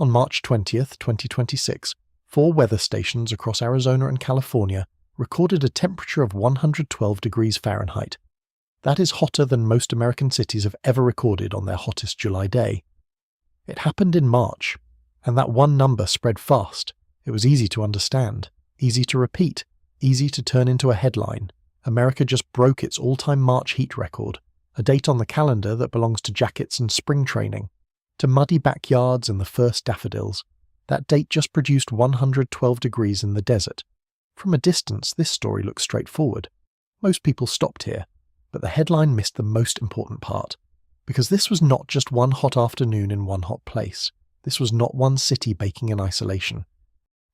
On March 20th, 2026, 4 weather stations across Arizona and California recorded a temperature of 112 degrees Fahrenheit. That is hotter than most American cities have ever recorded on their hottest July day. It happened in March, and that one number spread fast. It was easy to understand, easy to repeat, easy to turn into a headline. America just broke its all-time March heat record, a date on the calendar that belongs to jackets and spring training, to muddy backyards and the first daffodils. That date just produced 112 degrees in the desert. From a distance, this story looks straightforward. Most people stopped here, but the headline missed the most important part, because this was not just one hot afternoon in one hot place. This was not one city baking in isolation.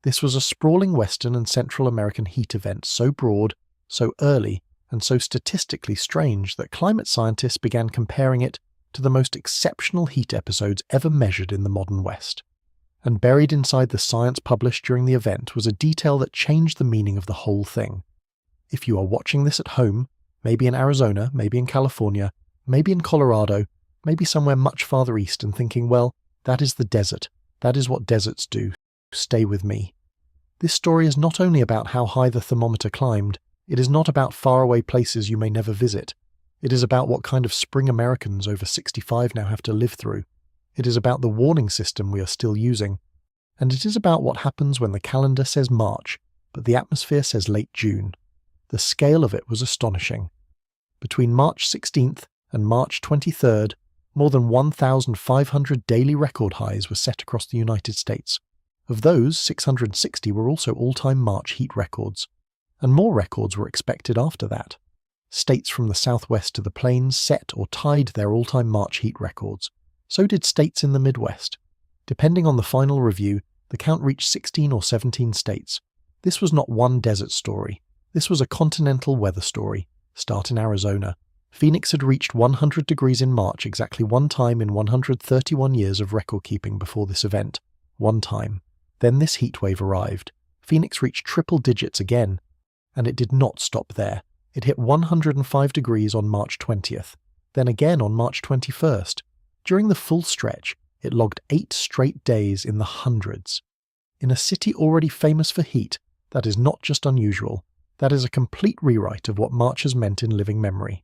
This was a sprawling Western and Central American heat event so broad, so early, and so statistically strange that climate scientists began comparing it to the most exceptional heat episodes ever measured in the modern West. And buried inside the science published during the event was a detail that changed the meaning of the whole thing. If you are watching this at home, maybe in Arizona, maybe in California, maybe in Colorado, maybe somewhere much farther east, and thinking, well, that is the desert. That is what deserts do. Stay with me. This story is not only about how high the thermometer climbed, it is not about faraway places you may never visit. It is about what kind of spring Americans over 65 now have to live through. It is about the warning system we are still using. And it is about what happens when the calendar says March, but the atmosphere says late June. The scale of it was astonishing. Between March 16th and March 23rd, more than 1,500 daily record highs were set across the United States. Of those, 660 were also all-time March heat records. And more records were expected after that. States from the southwest to the plains set or tied their all-time March heat records. So did states in the Midwest. Depending on the final review, the count reached 16 or 17 states. This was not one desert story. This was a continental weather story. Start in Arizona. Phoenix had reached 100 degrees in March exactly one time in 131 years of record keeping before this event. One time. Then this heatwave arrived. Phoenix reached triple digits again. And it did not stop there. It hit 105 degrees on March 20th, then again on March 21st. During the full stretch, it logged 8 straight days in the hundreds. In a city already famous for heat, that is not just unusual, that is a complete rewrite of what March has meant in living memory.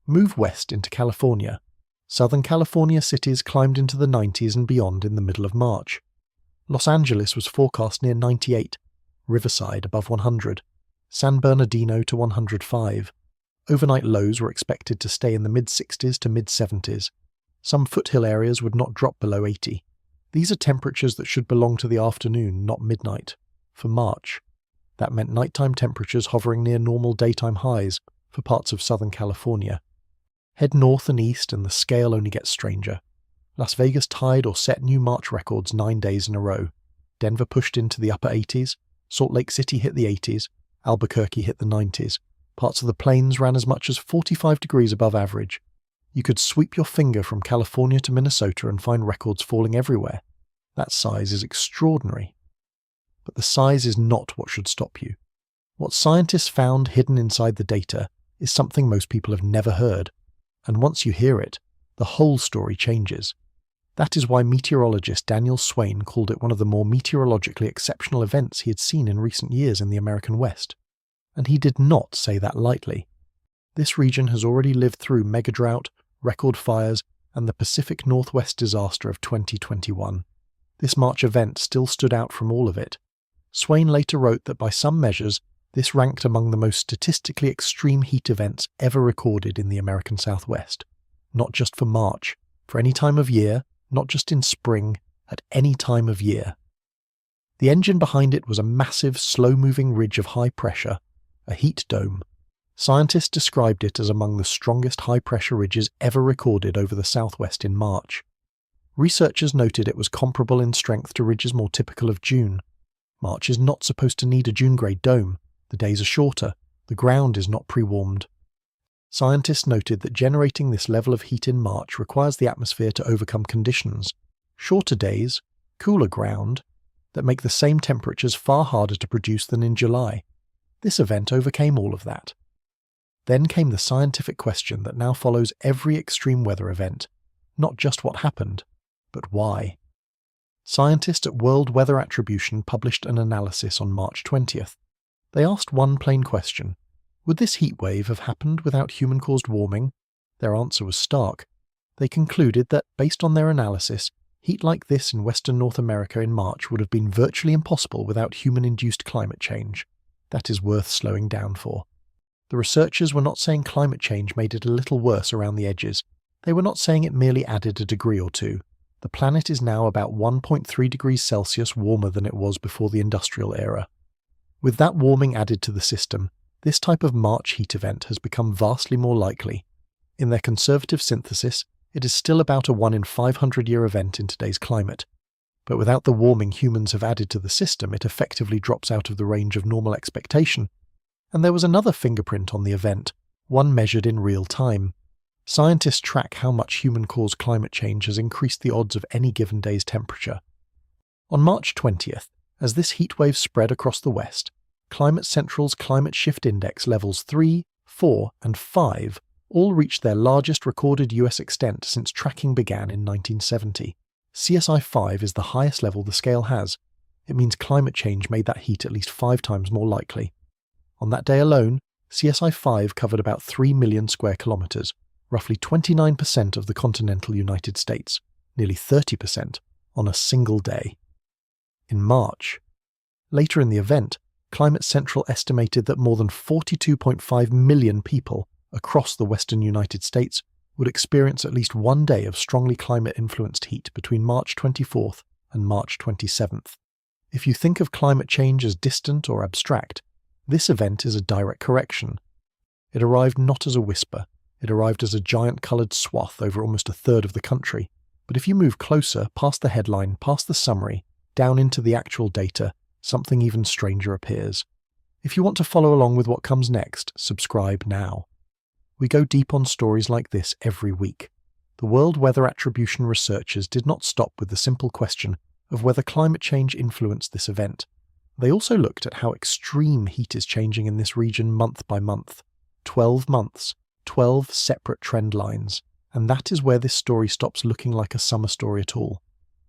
Move west into California. Southern California cities climbed into the 90s and beyond in the middle of March. Los Angeles was forecast near 98, Riverside above 100. San Bernardino to 105. Overnight lows were expected to stay in the mid-60s to mid-70s. Some foothill areas would not drop below 80. These are temperatures that should belong to the afternoon, not midnight. For March, that meant nighttime temperatures hovering near normal daytime highs for parts of Southern California. Head north and east and the scale only gets stranger. Las Vegas tied or set new March records 9 days in a row. Denver pushed into the upper 80s. Salt Lake City hit the 80s. Albuquerque hit the 90s. Parts of the plains ran as much as 45 degrees above average. You could sweep your finger from California to Minnesota and find records falling everywhere. That size is extraordinary. But the size is not what should stop you. What scientists found hidden inside the data is something most people have never heard. And once you hear it, the whole story changes. That is why meteorologist Daniel Swain called it one of the more meteorologically exceptional events he had seen in recent years in the American West. And he did not say that lightly. This region has already lived through megadrought, record fires, and the Pacific Northwest disaster of 2021. This March event still stood out from all of it. Swain later wrote that by some measures, this ranked among the most statistically extreme heat events ever recorded in the American Southwest. Not just for March, for any time of year, not just in spring, at any time of year. The engine behind it was a massive, slow-moving ridge of high pressure, a heat dome. Scientists described it as among the strongest high-pressure ridges ever recorded over the Southwest in March. Researchers noted it was comparable in strength to ridges more typical of June. March is not supposed to need a June-grade dome. The days are shorter. The ground is not pre-warmed. Scientists noted that generating this level of heat in March requires the atmosphere to overcome conditions, shorter days, cooler ground, that make the same temperatures far harder to produce than in July. This event overcame all of that. Then came the scientific question that now follows every extreme weather event, not just what happened, but why. Scientists at World Weather Attribution published an analysis on March 20th. They asked one plain question: would this heat wave have happened without human-caused warming? Their answer was stark. They concluded that, based on their analysis, heat like this in western North America in March would have been virtually impossible without human-induced climate change. That is worth slowing down for. The researchers were not saying climate change made it a little worse around the edges. They were not saying it merely added a degree or two. The planet is now about 1.3 degrees Celsius warmer than it was before the industrial era. With that warming added to the system, this type of March heat event has become vastly more likely. In their conservative synthesis, it is still about a 1 in 500-year event in today's climate. But without the warming humans have added to the system, it effectively drops out of the range of normal expectation. And there was another fingerprint on the event, one measured in real time. Scientists track how much human-caused climate change has increased the odds of any given day's temperature. On March 20th, as this heatwave spread across the West, Climate Central's Climate Shift Index levels 3, 4, and 5 all reached their largest recorded US extent since tracking began in 1970. CSI 5 is the highest level the scale has. It means climate change made that heat at least 5 times more likely. On that day alone, CSI 5 covered about 3 million square kilometers, roughly 29% of the continental United States, nearly 30% on a single day. In March. Later in the event, Climate Central estimated that more than 42.5 million people across the western United States would experience at least one day of strongly climate-influenced heat between March 24th and March 27th. If you think of climate change as distant or abstract, this event is a direct correction. It arrived not as a whisper, it arrived as a giant coloured swath over almost a third of the country. But if you move closer, past the headline, past the summary, down into the actual data, something even stranger appears. If you want to follow along with what comes next, subscribe now. We go deep on stories like this every week. The World Weather Attribution researchers did not stop with the simple question of whether climate change influenced this event. They also looked at how extreme heat is changing in this region month by month. 12 months, 12 separate trend lines, and that is where this story stops looking like a summer story at all.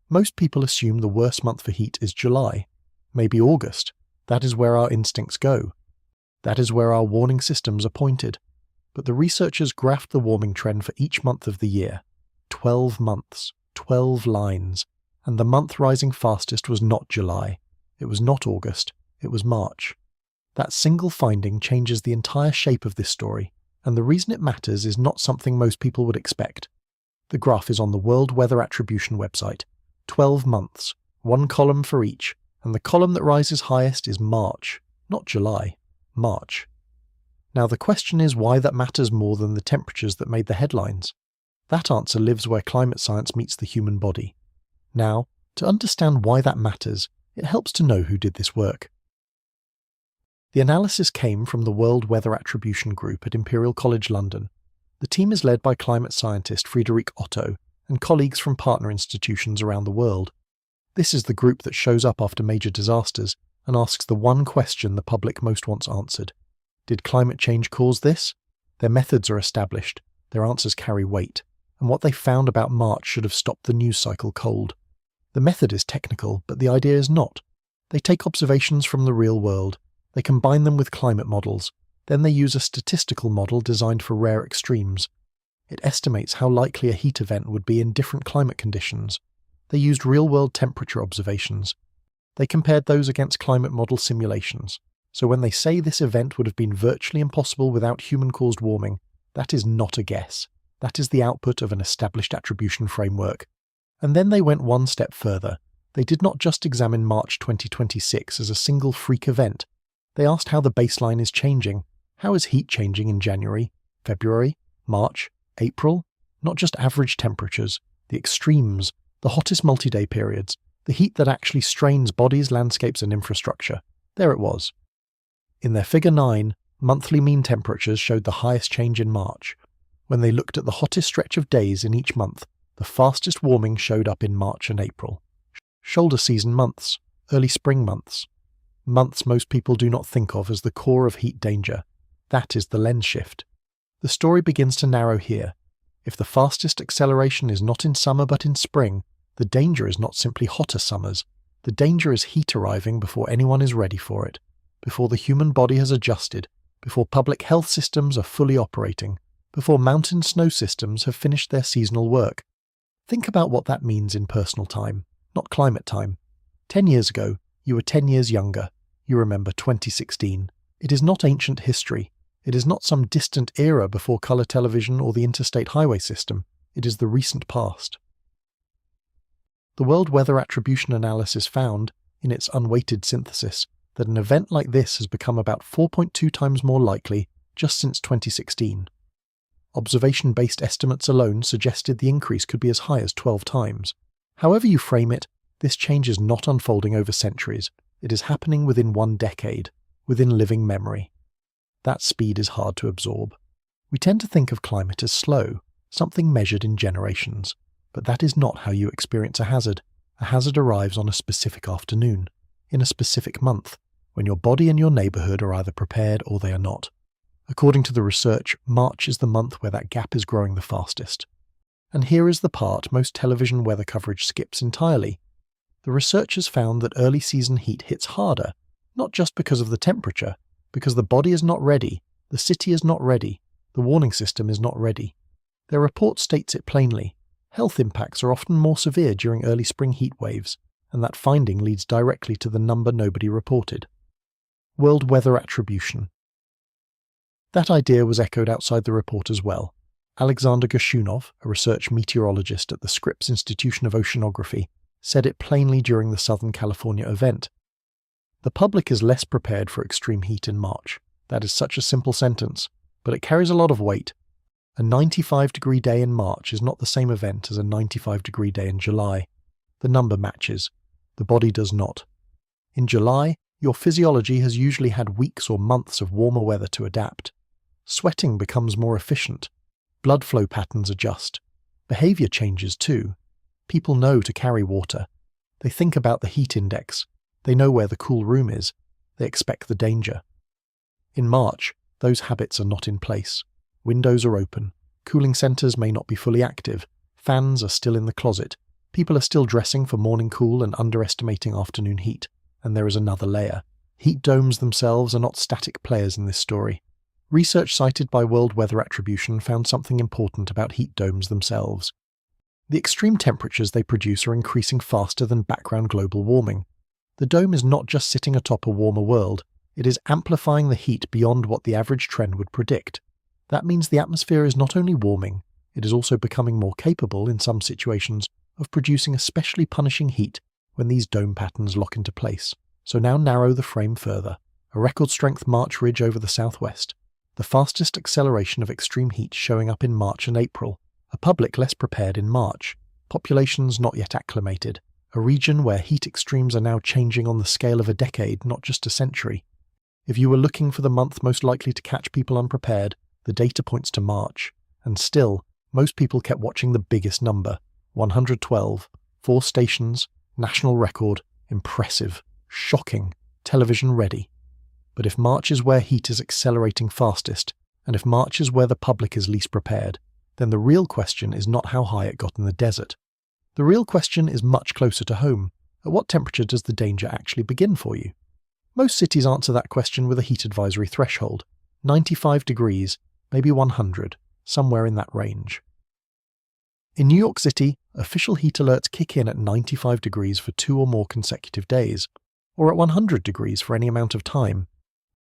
Most people assume the worst month for heat is July, maybe August. That is where our instincts go. That is where our warning systems are pointed. But the researchers graphed the warming trend for each month of the year. 12 months, 12 lines, and the month rising fastest was not July. It was not August, it was March. That single finding changes the entire shape of this story, and the reason it matters is not something most people would expect. The graph is on the World Weather Attribution website. 12 months, one column for each, and the column that rises highest is March, not July, March. Now the question is why that matters more than the temperatures that made the headlines. That answer lives where climate science meets the human body. Now, to understand why that matters, it helps to know who did this work. The analysis came from the World Weather Attribution Group at Imperial College London. The team is led by climate scientist Friederike Otto and colleagues from partner institutions around the world. This is the group that shows up after major disasters and asks the one question the public most wants answered. Did climate change cause this? Their methods are established, their answers carry weight, and what they found about March should have stopped the news cycle cold. The method is technical, but the idea is not. They take observations from the real world, they combine them with climate models, then they use a statistical model designed for rare extremes. It estimates how likely a heat event would be in different climate conditions. They used real-world temperature observations. They compared those against climate model simulations. So when they say this event would have been virtually impossible without human-caused warming, that is not a guess. That is the output of an established attribution framework. And then they went one step further. They did not just examine March 2026 as a single freak event. They asked how the baseline is changing. How is heat changing in January, February, March, April? Not just average temperatures, the extremes, the hottest multi-day periods, the heat that actually strains bodies, landscapes and infrastructure. There it was. In their Figure 9, monthly mean temperatures showed the highest change in March. When they looked at the hottest stretch of days in each month, the fastest warming showed up in March and April. Shoulder season months, early spring months. Months most people do not think of as the core of heat danger. That is the lens shift. The story begins to narrow here. If the fastest acceleration is not in summer but in spring, The danger is not simply hotter summers. The danger is heat arriving before anyone is ready for it, before the human body has adjusted, before public health systems are fully operating, before mountain snow systems have finished their seasonal work. Think about what that means in personal time, not climate time. 10 years ago, you were 10 years younger. You remember 2016. It is not ancient history. It is not some distant era before color television or the interstate highway system. It is the recent past. The World Weather Attribution analysis found, in its unweighted synthesis, that an event like this has become about 4.2 times more likely just since 2016. Observation-based estimates alone suggested the increase could be as high as 12 times. However you frame it, this change is not unfolding over centuries. It is happening within 1 decade, within living memory. That speed is hard to absorb. We tend to think of climate as slow, something measured in generations. But that is not how you experience a hazard. A hazard arrives on a specific afternoon, in a specific month, when your body and your neighborhood are either prepared or they are not. According to the research, March is the month where that gap is growing the fastest. And here is the part most television weather coverage skips entirely. The researchers found that early season heat hits harder, not just because of the temperature, because the body is not ready, the city is not ready, the warning system is not ready. Their report states it plainly. Health impacts are often more severe during early spring heat waves, and that finding leads directly to the number nobody reported. World Weather Attribution. That idea was echoed outside the report as well. Alexander Gershunov, a research meteorologist at the Scripps Institution of Oceanography, said it plainly during the Southern California event. The public is less prepared for extreme heat in March. That is such a simple sentence, but it carries a lot of weight. A 95-degree day in March is not the same event as a 95-degree day in July. The number matches. The body does not. In July, your physiology has usually had weeks or months of warmer weather to adapt. Sweating becomes more efficient. Blood flow patterns adjust. Behavior changes too. People know to carry water. They think about the heat index. They know where the cool room is. They expect the danger. In March, those habits are not in place. Windows are open. Cooling centres may not be fully active. Fans are still in the closet. People are still dressing for morning cool and underestimating afternoon heat. And there is another layer. Heat domes themselves are not static players in this story. Research cited by World Weather Attribution found something important about heat domes themselves. The extreme temperatures they produce are increasing faster than background global warming. The dome is not just sitting atop a warmer world, it is amplifying the heat beyond what the average trend would predict. That means the atmosphere is not only warming, it is also becoming more capable, in some situations, of producing especially punishing heat when these dome patterns lock into place. So now narrow the frame further. A record-strength March ridge over the southwest. The fastest acceleration of extreme heat showing up in March and April. A public less prepared in March. Populations not yet acclimated. A region where heat extremes are now changing on the scale of a decade, not just a century. If you were looking for the month most likely to catch people unprepared, the data points to March. And still, most people kept watching the biggest number. 112. 4 stations. National record. Impressive. Shocking. Television ready. But if March is where heat is accelerating fastest, and if March is where the public is least prepared, then the real question is not how high it got in the desert. The real question is much closer to home. At what temperature does the danger actually begin for you? Most cities answer that question with a heat advisory threshold. 95 degrees, maybe 100, somewhere in that range. In New York City, official heat alerts kick in at 95 degrees for 2 or more consecutive days, or at 100 degrees for any amount of time.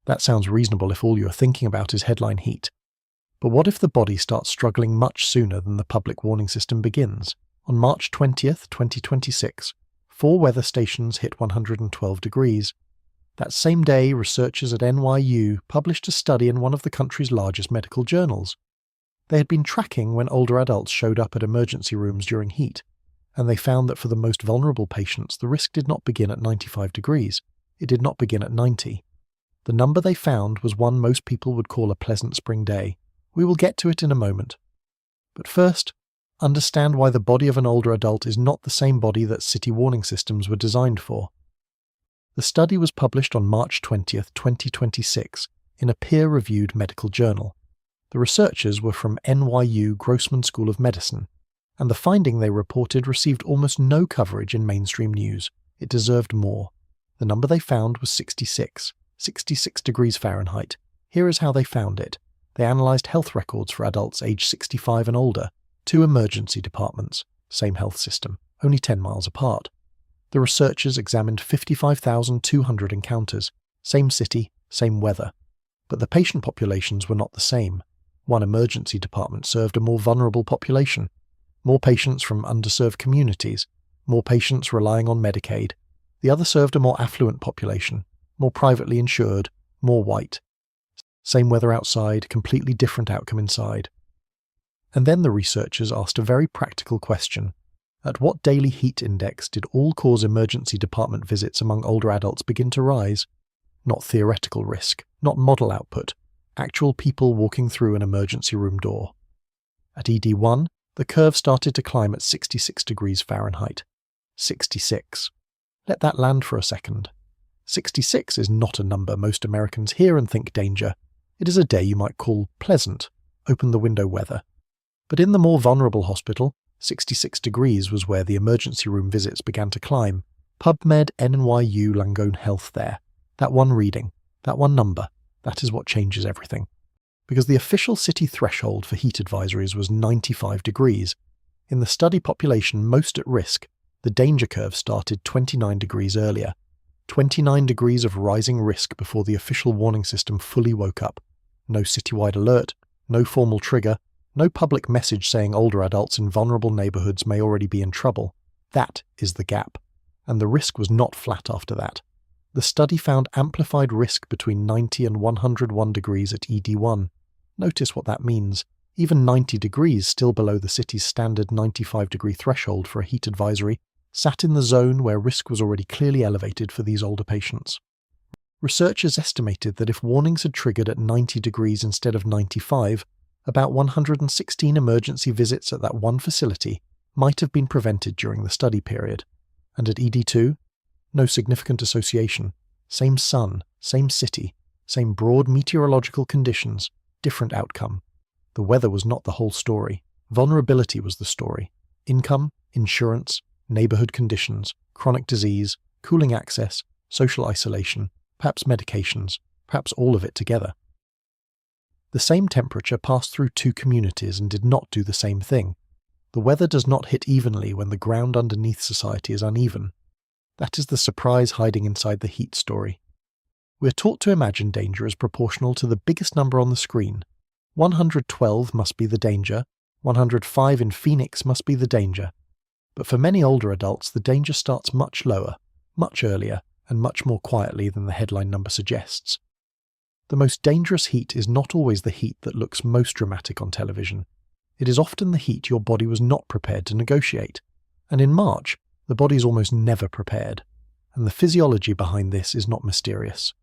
That sounds reasonable if all you're thinking about is headline heat. But what if the body starts struggling much sooner than the public warning system begins? On March 20th, 2026, 4 weather stations hit 112 degrees. That same day, researchers at NYU published a study in one of the country's largest medical journals. They had been tracking when older adults showed up at emergency rooms during heat, and they found that for the most vulnerable patients, the risk did not begin at 95 degrees. It did not begin at 90. The number they found was one most people would call a pleasant spring day. We will get to it in a moment. But first, understand why the body of an older adult is not the same body that city warning systems were designed for. The study was published on March 20th, 2026, in a peer-reviewed medical journal. The researchers were from NYU Grossman School of Medicine, And the finding they reported received almost no coverage in mainstream news. It deserved more. The number they found was 66 degrees Fahrenheit. Here is how they found it. They analysed health records for adults aged 65 and older, 2 emergency departments, same health system, only 10 miles apart. The researchers examined 55,200 encounters, same city, same weather. But the patient populations were not the same. One emergency department served a more vulnerable population. More patients from underserved communities, more patients relying on Medicaid. The other served a more affluent population, more privately insured, more white. Same weather outside, completely different outcome inside. And then the researchers asked a very practical question. At what daily heat index did all-cause emergency department visits among older adults begin to rise? Not theoretical risk, not model output, actual people walking through an emergency room door. At ED1, the curve started to climb at 66 degrees Fahrenheit. 66. Let that land for a second. 66 is not a number most Americans hear and think danger. It is a day you might call pleasant, open-the-window weather. But in the more vulnerable hospital, 66 degrees was where the emergency room visits began to climb. PubMed NYU Langone Health there. That one reading, that one number, that is what changes everything. Because the official city threshold for heat advisories was 95 degrees. In the study population most at risk, the danger curve started 29 degrees earlier. 29 degrees of rising risk before the official warning system fully woke up. No citywide alert, no formal trigger, no public message saying older adults in vulnerable neighborhoods may already be in trouble. That is the gap. And the risk was not flat after that. The study found amplified risk between 90 and 101 degrees at ED1. Notice what that means. Even 90 degrees, still below the city's standard 95-degree threshold for a heat advisory, sat in the zone where risk was already clearly elevated for these older patients. Researchers estimated that if warnings had triggered at 90 degrees instead of 95, about 116 emergency visits at that one facility might have been prevented during the study period. And at ED2, no significant association. Same sun, same city, same broad meteorological conditions, different outcome. The weather was not the whole story. Vulnerability was the story. Income, insurance, neighborhood conditions, chronic disease, cooling access, social isolation, perhaps medications, perhaps all of it together. The same temperature passed through 2 communities and did not do the same thing. The weather does not hit evenly when the ground underneath society is uneven. That is the surprise hiding inside the heat story. We're taught to imagine danger as proportional to the biggest number on the screen. 112 must be the danger, 105 in Phoenix must be the danger. But for many older adults, the danger starts much lower, much earlier, and much more quietly than the headline number suggests. The most dangerous heat is not always the heat that looks most dramatic on television. It is often the heat your body was not prepared to negotiate. And in March, the body is almost never prepared. And the physiology behind this is not mysterious.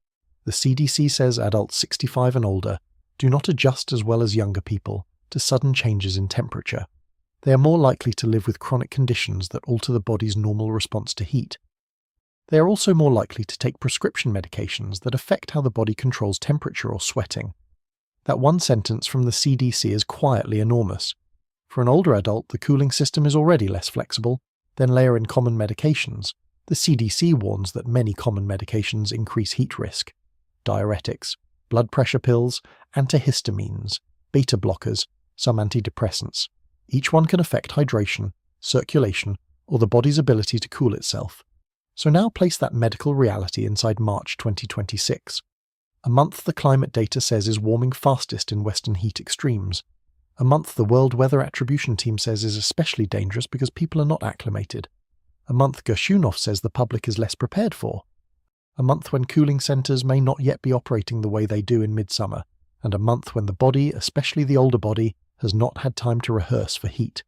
The CDC says adults 65 and older do not adjust as well as younger people to sudden changes in temperature. They are more likely to live with chronic conditions that alter the body's normal response to heat. They are also more likely to take prescription medications that affect how the body controls temperature or sweating. That one sentence from the CDC is quietly enormous. For an older adult, the cooling system is already less flexible. Then layer in common medications. The CDC warns that many common medications increase heat risk. Diuretics, blood pressure pills, antihistamines, beta blockers, some antidepressants. Each one can affect hydration, circulation, or the body's ability to cool itself. So now place that medical reality inside March 2026. A month the climate data says is warming fastest in western heat extremes. A month the World Weather Attribution team says is especially dangerous because people are not acclimated. A month Gershunov says the public is less prepared for. A month when cooling centres may not yet be operating the way they do in midsummer. And a month when the body, especially the older body, has not had time to rehearse for heat.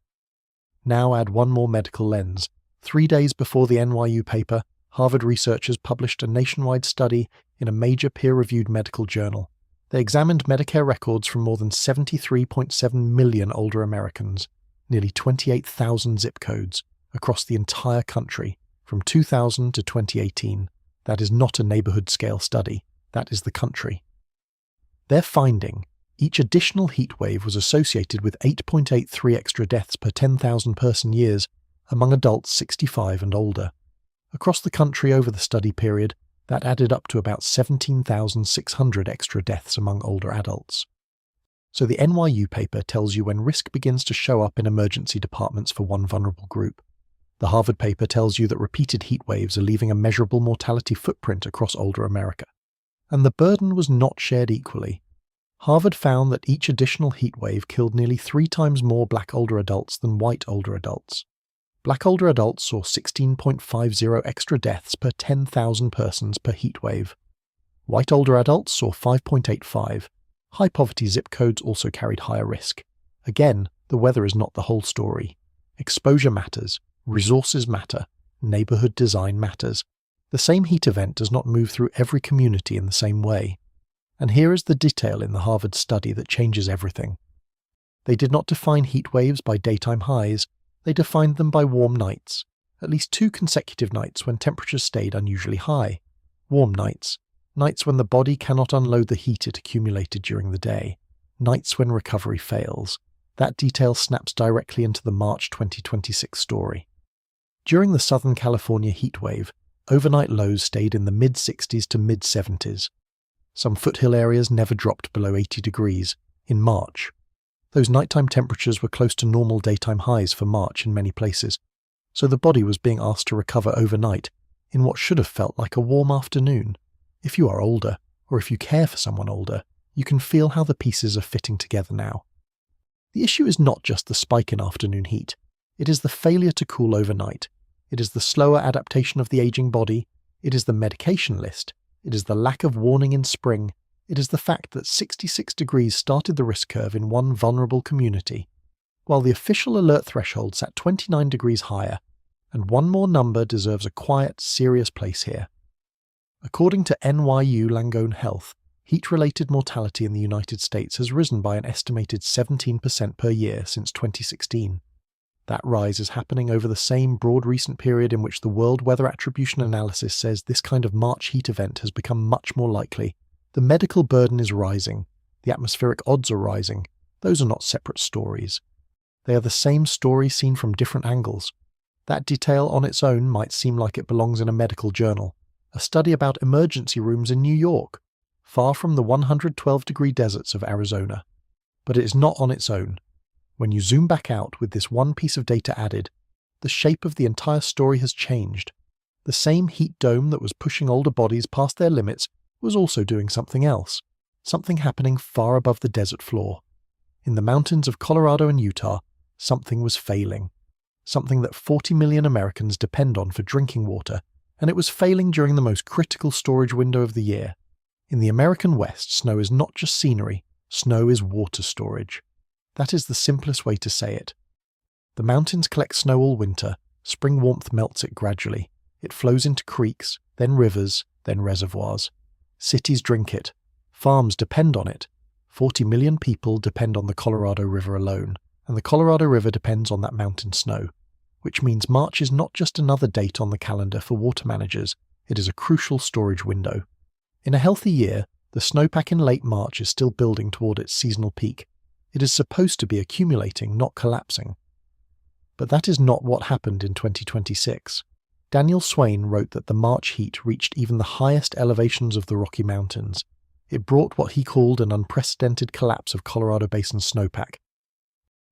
Now add one more medical lens. 3 days before the NYU paper, Harvard researchers published a nationwide study in a major peer-reviewed medical journal. They examined Medicare records from more than 73.7 million older Americans, nearly 28,000 zip codes, across the entire country, from 2000 to 2018. That is not a neighborhood-scale study. That is the country. Their finding, Each additional heat wave was associated with 8.83 extra deaths per 10,000 person years among adults 65 and older. Across the country over the study period, that added up to about 17,600 extra deaths among older adults. So the NYU paper tells you when risk begins to show up in emergency departments for one vulnerable group. The Harvard paper tells you that repeated heat waves are leaving a measurable mortality footprint across older America. And the burden was not shared equally. Harvard found that each additional heat wave killed nearly 3 times more black older adults than white older adults. Black older adults saw 16.50 extra deaths per 10,000 persons per heat wave. White older adults saw 5.85. High poverty zip codes also carried higher risk. Again, the weather is not the whole story. Exposure matters, resources matter, neighborhood design matters. The same heat event does not move through every community in the same way. And here is the detail in the Harvard study that changes everything. They did not define heat waves by daytime highs, they defined them by warm nights, at least 2 consecutive nights when temperatures stayed unusually high. Warm nights, nights when the body cannot unload the heat it accumulated during the day, nights when recovery fails. That detail snaps directly into the March 2026 story. During the Southern California heat wave, overnight lows stayed in the mid-60s to mid-70s. Some foothill areas never dropped below 80 degrees in March. Those nighttime temperatures were close to normal daytime highs for March in many places, so the body was being asked to recover overnight in what should have felt like a warm afternoon. If you are older, or if you care for someone older, you can feel how the pieces are fitting together now. The issue is not just the spike in afternoon heat. It is the failure to cool overnight. It is the slower adaptation of the aging body. It is the medication list. It is the lack of warning in spring. It is the fact that 66 degrees started the risk curve in one vulnerable community, while the official alert threshold sat 29 degrees higher, and one more number deserves a quiet, serious place here. According to NYU Langone Health, heat-related mortality in the United States has risen by an estimated 17% per year since 2016. That rise is happening over the same broad recent period in which the World Weather Attribution analysis says this kind of March heat event has become much more likely. The medical burden is rising. The atmospheric odds are rising. Those are not separate stories. They are the same story seen from different angles. That detail on its own might seem like it belongs in a medical journal, a study about emergency rooms in New York, far from the 112-degree deserts of Arizona. But it is not on its own. When you zoom back out with this one piece of data added, the shape of the entire story has changed. The same heat dome that was pushing older bodies past their limits was also doing something else, something happening far above the desert floor. In the mountains of Colorado and Utah, something was failing, something that 40 million Americans depend on for drinking water, and it was failing during the most critical storage window of the year. In the American West, snow is not just scenery, snow is water storage. That is the simplest way to say it. The mountains collect snow all winter, spring warmth melts it gradually. It flows into creeks, then rivers, then reservoirs. Cities drink it. Farms depend on it. 40 million people depend on the Colorado River alone, and the Colorado River depends on that mountain snow, which means March is not just another date on the calendar for water managers, it is a crucial storage window. In a healthy year, the snowpack in late March is still building toward its seasonal peak. It is supposed to be accumulating, not collapsing. But that is not what happened in 2026. Daniel Swain wrote that the March heat reached even the highest elevations of the Rocky Mountains. It brought what he called an unprecedented collapse of Colorado Basin snowpack.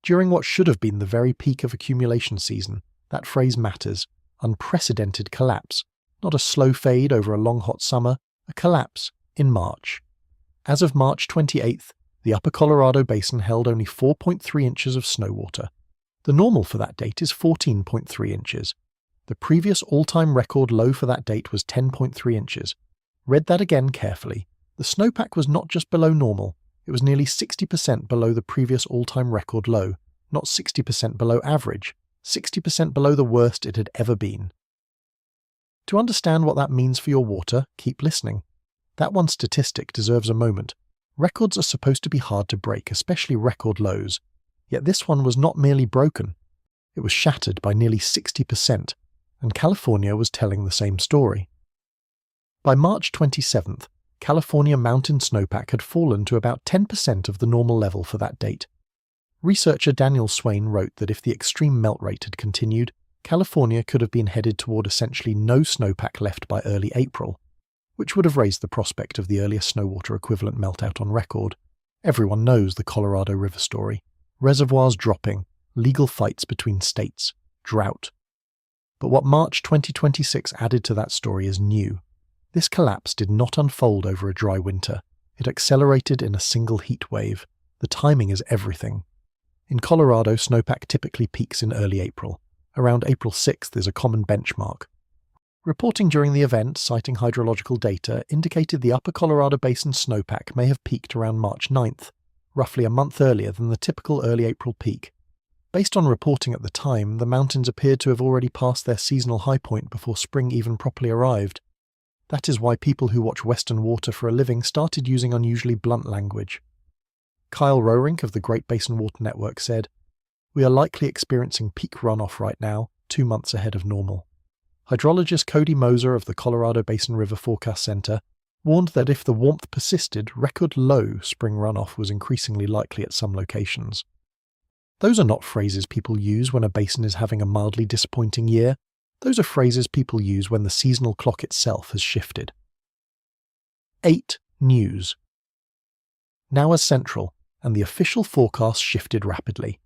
During what should have been the very peak of accumulation season, that phrase matters. Unprecedented collapse. Not a slow fade over a long hot summer, a collapse in March. As of March 28th, the upper Colorado Basin held only 4.3 inches of snow water. The normal for that date is 14.3 inches. The previous all-time record low for that date was 10.3 inches. Read that again carefully. The snowpack was not just below normal, it was nearly 60% below the previous all-time record low, not 60% below average, 60% below the worst it had ever been. To understand what that means for your water, keep listening. That one statistic deserves a moment. Records are supposed to be hard to break, especially record lows. Yet this one was not merely broken. It was shattered by nearly 60%. And California was telling the same story. By March 27th, California mountain snowpack had fallen to about 10% of the normal level for that date. Researcher Daniel Swain wrote that if the extreme melt rate had continued, California could have been headed toward essentially no snowpack left by early April, which would have raised the prospect of the earliest snowwater equivalent meltout on record. Everyone knows the Colorado River story. Reservoirs dropping, legal fights between states, drought. But what March 2026 added to that story is new. This collapse did not unfold over a dry winter. It accelerated in a single heat wave. The timing is everything. In Colorado, snowpack typically peaks in early April. Around April 6th is a common benchmark. Reporting during the event, citing hydrological data, indicated the upper Colorado Basin snowpack may have peaked around March 9th, roughly a month earlier than the typical early April peak. Based on reporting at the time, the mountains appeared to have already passed their seasonal high point before spring even properly arrived. That is why people who watch Western water for a living started using unusually blunt language. Kyle Rowrink of the Great Basin Water Network said, "We are likely experiencing peak runoff right now, 2 months ahead of normal." Hydrologist Cody Moser of the Colorado Basin River Forecast Center warned that if the warmth persisted, record low spring runoff was increasingly likely at some locations. Those are not phrases people use when a basin is having a mildly disappointing year. Those are phrases people use when the seasonal clock itself has shifted. 8. News. Now as central, and the official forecast shifted rapidly.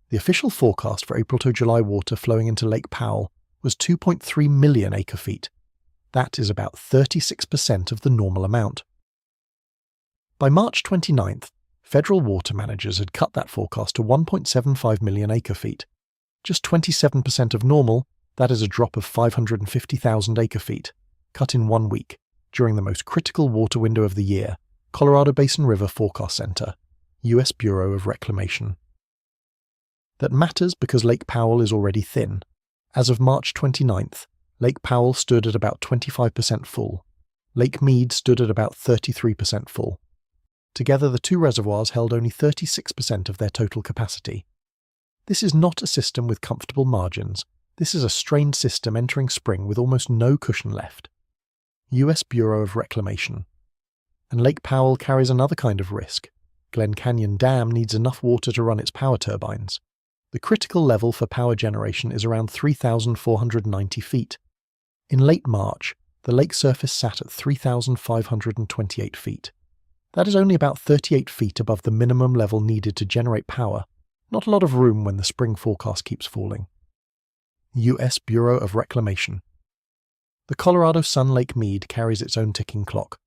The official forecast for April to July water flowing into Lake Powell was 2.3 million acre-feet. That is about 36% of the normal amount. By March 29th, federal water managers had cut that forecast to 1.75 million acre-feet. Just 27% of normal, that is a drop of 550,000 acre-feet, cut in 1 week, during the most critical water window of the year. Colorado Basin River Forecast Center, U.S. Bureau of Reclamation. That matters because Lake Powell is already thin. As of March 29th, Lake Powell stood at about 25% full. Lake Mead stood at about 33% full. Together, the two reservoirs held only 36% of their total capacity. This is not a system with comfortable margins. This is a strained system entering spring with almost no cushion left. U.S. Bureau of Reclamation. And Lake Powell carries another kind of risk. Glen Canyon Dam needs enough water to run its power turbines. The critical level for power generation is around 3,490 feet. In late March, the lake surface sat at 3,528 feet. That is only about 38 feet above the minimum level needed to generate power. Not a lot of room when the spring forecast keeps falling. U.S. Bureau of Reclamation. The Colorado Sun Lake Mead carries its own ticking clock.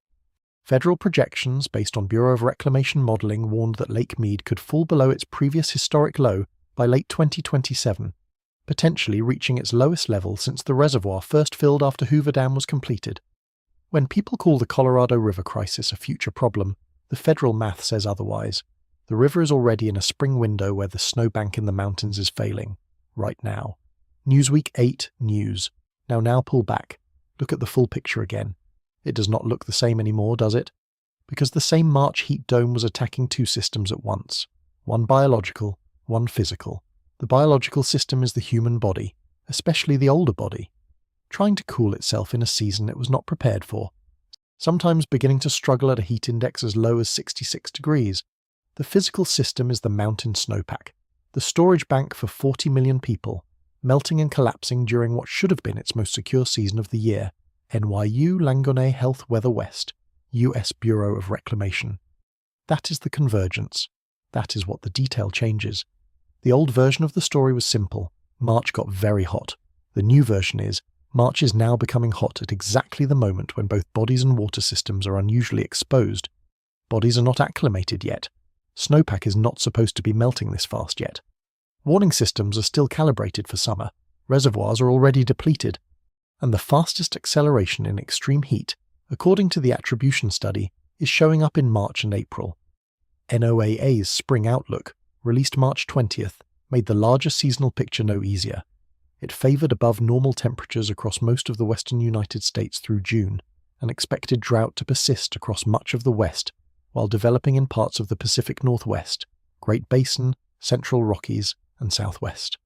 Federal projections based on Bureau of Reclamation modeling warned that Lake Mead could fall below its previous historic low by late 2027, potentially reaching its lowest level since the reservoir first filled after Hoover Dam was completed. When people call the Colorado River crisis a future problem, the federal math says otherwise. The river is already in a spring window where the snowbank in the mountains is failing, right now. Newsweek 8 News. Now pull back. Look at the full picture again. It does not look the same anymore, does it? Because the same March heat dome was attacking two systems at once. One biological, one physical. The biological system is the human body, especially the older body, trying to cool itself in a season it was not prepared for, sometimes beginning to struggle at a heat index as low as 66 degrees. The physical system is the mountain snowpack, the storage bank for 40 million people, melting and collapsing during what should have been its most secure season of the year. NYU Langone Health Weather West, U.S. Bureau of Reclamation. That is the convergence. That is what the detail changes. The old version of the story was simple. March got very hot. The new version is, March is now becoming hot at exactly the moment when both bodies and water systems are unusually exposed. Bodies are not acclimated yet. Snowpack is not supposed to be melting this fast yet. Warning systems are still calibrated for summer. Reservoirs are already depleted. And the fastest acceleration in extreme heat, according to the Attribution study, is showing up in March and April. NOAA's Spring Outlook, released March 20th, made the larger seasonal picture no easier. It favored above normal temperatures across most of the western United States through June, and expected drought to persist across much of the West, while developing in parts of the Pacific Northwest, Great Basin, Central Rockies, and Southwest.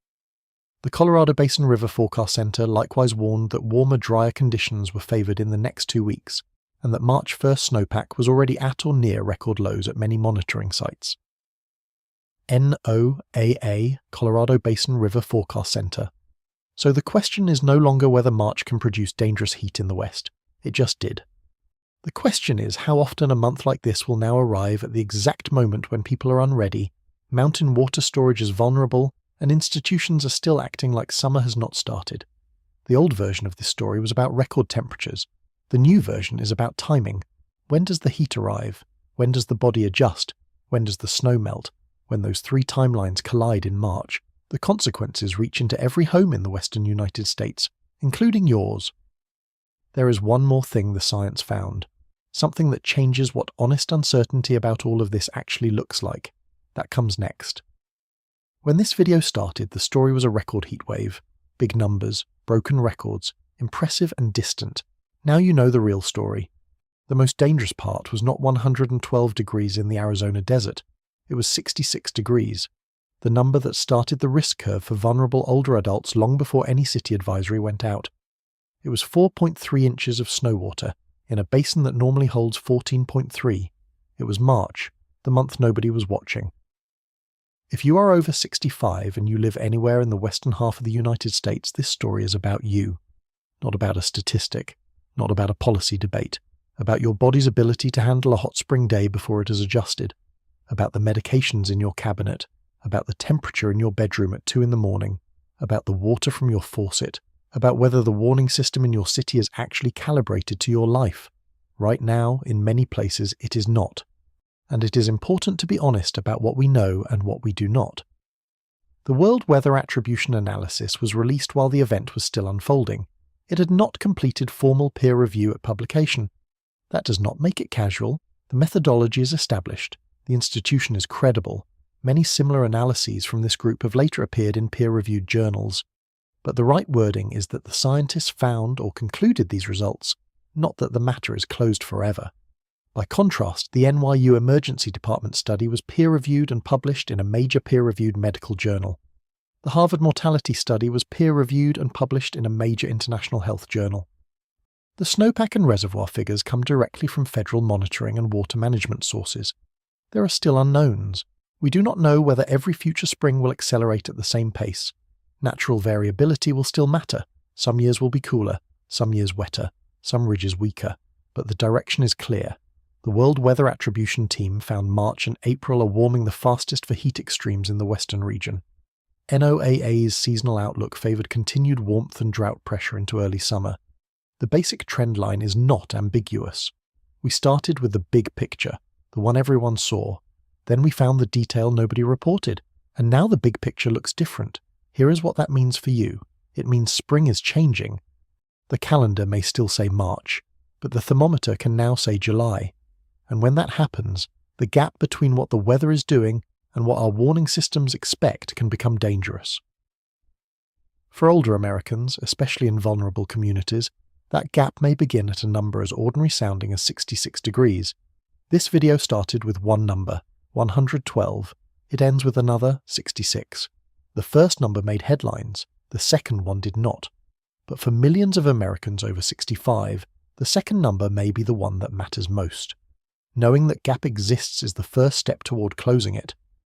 The Colorado Basin River Forecast Center likewise warned that warmer, drier conditions were favored in the next 2 weeks, and that March 1st snowpack was already at or near record lows at many monitoring sites. NOAA, Colorado Basin River Forecast Center. So the question is no longer whether March can produce dangerous heat in the west. It just did. The question is how often a month like this will now arrive at the exact moment when people are unready, mountain water storage is vulnerable, and institutions are still acting like summer has not started. The old version of this story was about record temperatures. The new version is about timing. When does the heat arrive? When does the body adjust? When does the snow melt? When those three timelines collide in March, the consequences reach into every home in the western United States, including yours. There is one more thing the science found. Something that changes what honest uncertainty about all of this actually looks like. That comes next. When this video started, the story was a record heat wave. Big numbers, broken records, impressive and distant. Now you know the real story. The most dangerous part was not 112 degrees in the Arizona desert. It was 66 degrees. The number that started the risk curve for vulnerable older adults long before any city advisory went out. It was 4.3 inches of snow water in a basin that normally holds 14.3. It was March, the month nobody was watching. If you are over 65 and you live anywhere in the western half of the United States, this story is about you. Not about a statistic, not about a policy debate, about your body's ability to handle a hot spring day before it is adjusted, about the medications in your cabinet, about the temperature in your bedroom at 2 in the morning, about the water from your faucet, about whether the warning system in your city is actually calibrated to your life. Right now, in many places, it is not. And it is important to be honest about what we know and what we do not. The World Weather Attribution analysis was released while the event was still unfolding. It had not completed formal peer review at publication. That does not make it casual. The methodology is established. The institution is credible. Many similar analyses from this group have later appeared in peer-reviewed journals. But the right wording is that the scientists found or concluded these results, not that the matter is closed forever. By contrast, the NYU Emergency Department study was peer-reviewed and published in a major peer-reviewed medical journal. The Harvard Mortality Study was peer-reviewed and published in a major international health journal. The snowpack and reservoir figures come directly from federal monitoring and water management sources. There are still unknowns. We do not know whether every future spring will accelerate at the same pace. Natural variability will still matter. Some years will be cooler, some years wetter, some ridges weaker, but the direction is clear. The World Weather Attribution team found March and April are warming the fastest for heat extremes in the western region. NOAA's seasonal outlook favored continued warmth and drought pressure into early summer. The basic trend line is not ambiguous. We started with the big picture, the one everyone saw. Then we found the detail nobody reported, and now the big picture looks different. Here is what that means for you. It means spring is changing. The calendar may still say March, but the thermometer can now say July. And when that happens, the gap between what the weather is doing and what our warning systems expect can become dangerous. For older Americans, especially in vulnerable communities, that gap may begin at a number as ordinary sounding as 66 degrees. This video started with one number, 112. It ends with another, 66. The first number made headlines, the second one did not. But for millions of Americans over 65, the second number may be the one that matters most. Knowing that gap exists is the first step toward closing it.